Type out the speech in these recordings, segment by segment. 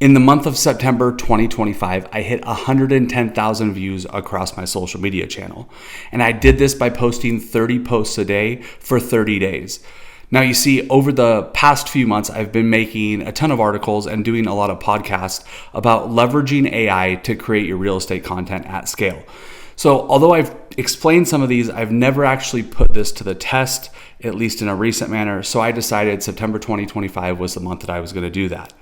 In the month of September 2025, I hit 110,000 views across my social media channel. And I did this by posting 30 posts a day for 30 days. Now, you see, over the past few months, I've been making a ton of articles and doing a lot of podcasts about leveraging AI to create your real estate content at scale. So although I've explained some of these, I've never actually put this to the test, at least in a recent manner. So I decided September 2025 was the month that I was going to do that.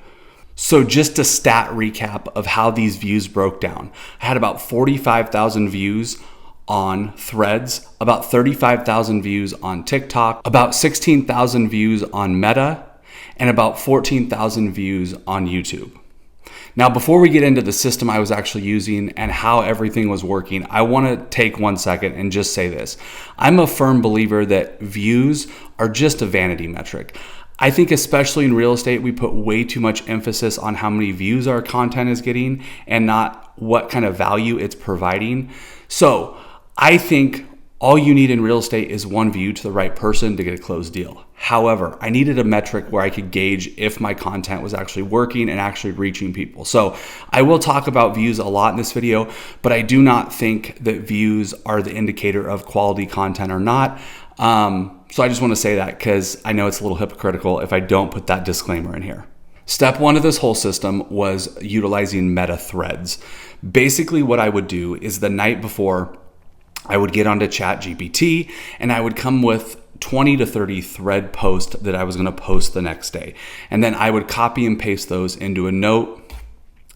So just a stat recap of how these views broke down. I had about 45,000 views on Threads, about 35,000 views on TikTok, about 16,000 views on Meta, and about 14,000 views on YouTube. Now, before we get into the system I was actually using and how everything was working, I want to take 1 second and just say this. I'm a firm believer that views are just a vanity metric. I think especially in real estate, we put way too much emphasis on how many views our content is getting and not what kind of value it's providing. So I think all you need in real estate is one view to the right person to get a closed deal. However, I needed a metric where I could gauge if my content was actually working and actually reaching people. So I will talk about views a lot in this video, but I do not think that views are the indicator of quality content or not. So I just want to say that because I know it's a little hypocritical if I don't put that disclaimer in here. Step one of this whole system was utilizing Meta Threads. Basically what I would do is the night before, I would get onto ChatGPT and I would come with 20 to 30 thread posts that I was going to post the next day. And then I would copy and paste those into a note.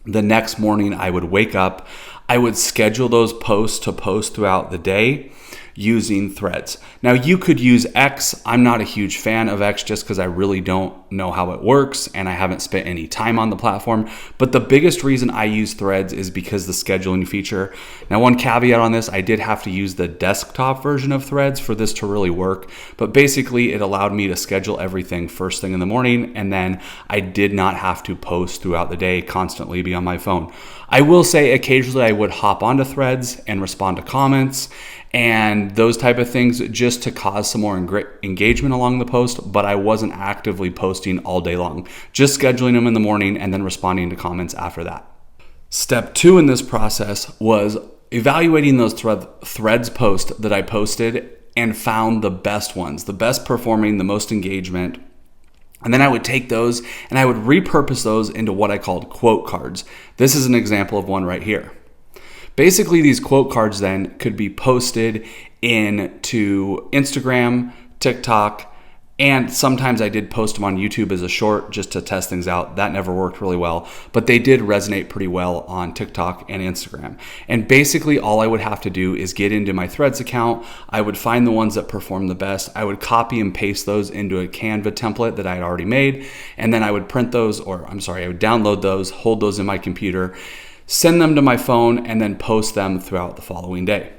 The next morning I would wake up, I would schedule those posts to post throughout the day using Threads. Now you could use X. I'm not a huge fan of X just because I really don't know how it works and I haven't spent any time on the platform. But the biggest reason I use Threads is because the scheduling feature. Now, one caveat on this, I did have to use the desktop version of Threads for this to really work. But basically it allowed me to schedule everything first thing in the morning, and then I did not have to post throughout the day, constantly be on my phone. I will say occasionally I would hop onto Threads and respond to comments and those type of things just to cause some more engagement along the post, but I wasn't actively posting all day long, just scheduling them in the morning and then responding to comments after that. Step two in this process was evaluating those Threads posts that I posted and found the best ones, the best performing, the most engagement. And then I would take those and I would repurpose those into what I called quote cards. This is an example of one right here. Basically, these quote cards then could be posted into Instagram, TikTok, and sometimes I did post them on YouTube as a short just to test things out. That never worked really well, but they did resonate pretty well on TikTok and Instagram. And basically all I would have to do is get into my Threads account. I would find the ones that perform the best. I would copy and paste those into a Canva template that I had already made. And then I would print those, I would download those, hold those in my computer, send them to my phone, and then post them throughout the following day.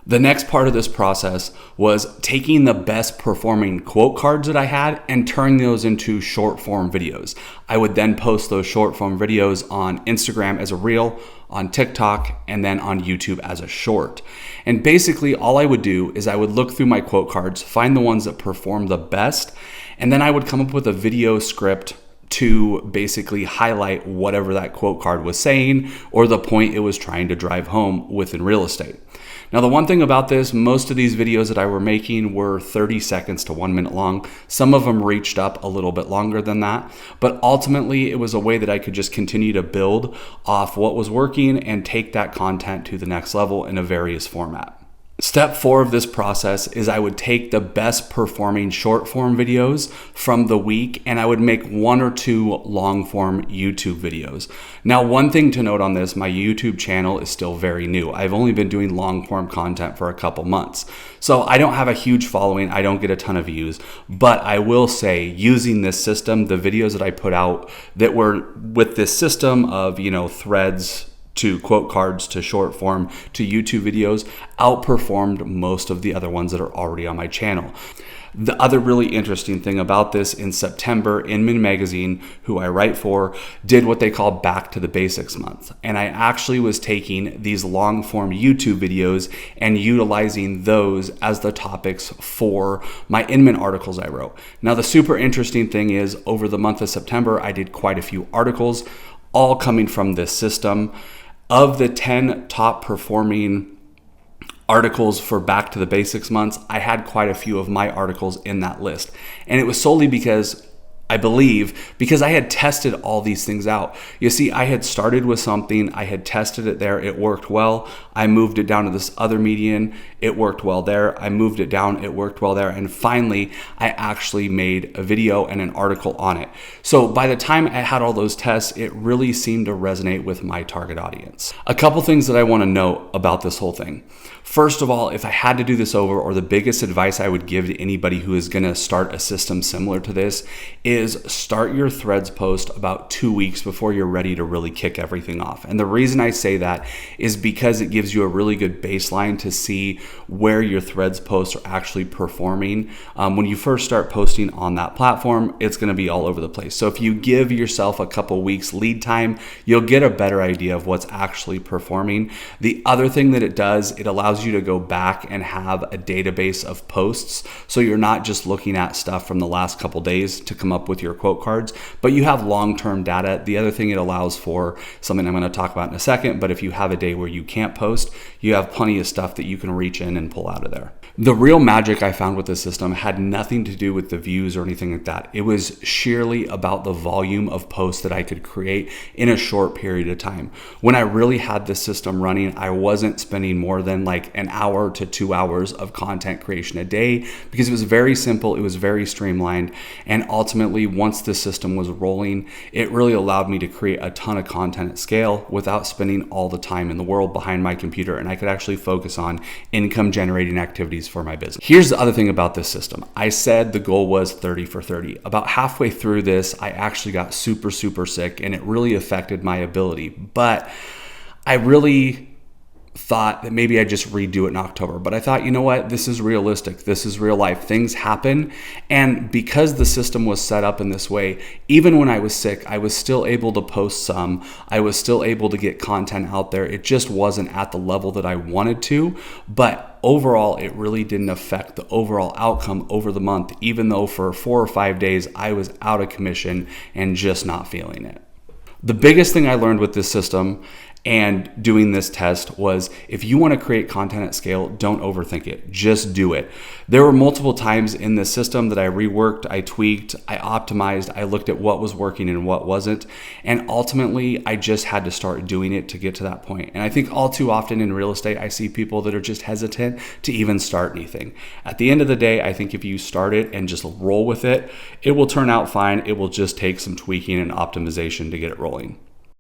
The next part of this process was taking the best performing quote cards that I had and turning those into short form videos. I would then post those short form videos on Instagram as a reel, on TikTok, and then on YouTube as a short. And basically all I would do is I would look through my quote cards, find the ones that perform the best, and then I would come up with a video script to basically highlight whatever that quote card was saying or the point it was trying to drive home within real estate. Now, the one thing about this, most of these videos that I were making were 30 seconds to 1 minute long. Some of them reached up a little bit longer than that, but ultimately it was a way that I could just continue to build off what was working and take that content to the next level in a various format. Step 4 of this process is I would take the best performing short form videos from the week and I would make 1 or 2 long form YouTube videos. Now, one thing to note on this, my YouTube channel is still very new. I've only been doing long form content for a couple months. So I don't have a huge following. I don't get a ton of views, but I will say using this system, the videos that I put out that were with this system of, Threads, to quote cards, to short form, to YouTube videos, outperformed most of the other ones that are already on my channel. The other really interesting thing about this, in September, Inman magazine, who I write for, did what they call Back to the Basics month. And I actually was taking these long form YouTube videos and utilizing those as the topics for my Inman articles I wrote. Now, the super interesting thing is over the month of September, I did quite a few articles. all coming from this system. Of the 10 top performing articles for Back to the Basics months, I had quite a few of my articles in that list. And it was solely because I had tested all these things out. You see, I had started with something, I had tested it there, it worked well. I moved it down to this other median, it worked well there. I moved it down, it worked well there. And finally, I actually made a video and an article on it. So by the time I had all those tests, it really seemed to resonate with my target audience. A couple things that I want to note about this whole thing. First of all, if I had to do this over, or the biggest advice I would give to anybody who is going to start a system similar to this, is start your threads post about 2 weeks before you're ready to really kick everything off. And the reason I say that is because it gives you a really good baseline to see where your threads posts are actually performing. When you first start posting on that platform, it's going to be all over the place. So if you give yourself a couple weeks lead time, you'll get a better idea of what's actually performing. The other thing that it does, it allows you to go back and have a database of posts. So you're not just looking at stuff from the last couple days to come up with your quote cards, but you have long-term data. The other thing it allows for, something I'm going to talk about in a second, but if you have a day where you can't post, you have plenty of stuff that you can reach in and pull out of there. The real magic I found with this system had nothing to do with the views or anything like that. It was sheerly about the volume of posts that I could create in a short period of time. When I really had this system running, I wasn't spending more than like an hour to 2 hours of content creation a day, because it was very simple, it was very streamlined, and ultimately once the system was rolling, it really allowed me to create a ton of content at scale without spending all the time in the world behind my computer, and I could actually focus on income generating activities for my business. Here's the other thing about this system. I said the goal was 30 for 30. About halfway through this, I actually got super sick, and it really affected my ability, but I really thought that maybe I'd just redo it in October. But I thought, you know what, this is realistic. This is real life. Things happen. And because the system was set up in this way, even when I was sick, I was still able to post some. I was still able to get content out there. It just wasn't at the level that I wanted to. But overall, it really didn't affect the overall outcome over the month, even though for 4 or 5 days, I was out of commission and just not feeling it. The biggest thing I learned with this system and doing this test was, if you want to create content at scale, don't overthink it. Just do it. There were multiple times in this system that I reworked, I tweaked, I optimized, I looked at what was working and what wasn't. And ultimately, I just had to start doing it to get to that point. And I think all too often in real estate, I see people that are just hesitant to even start anything. At the end of the day, I think if you start it and just roll with it, it will turn out fine. It will just take some tweaking and optimization to get it rolling.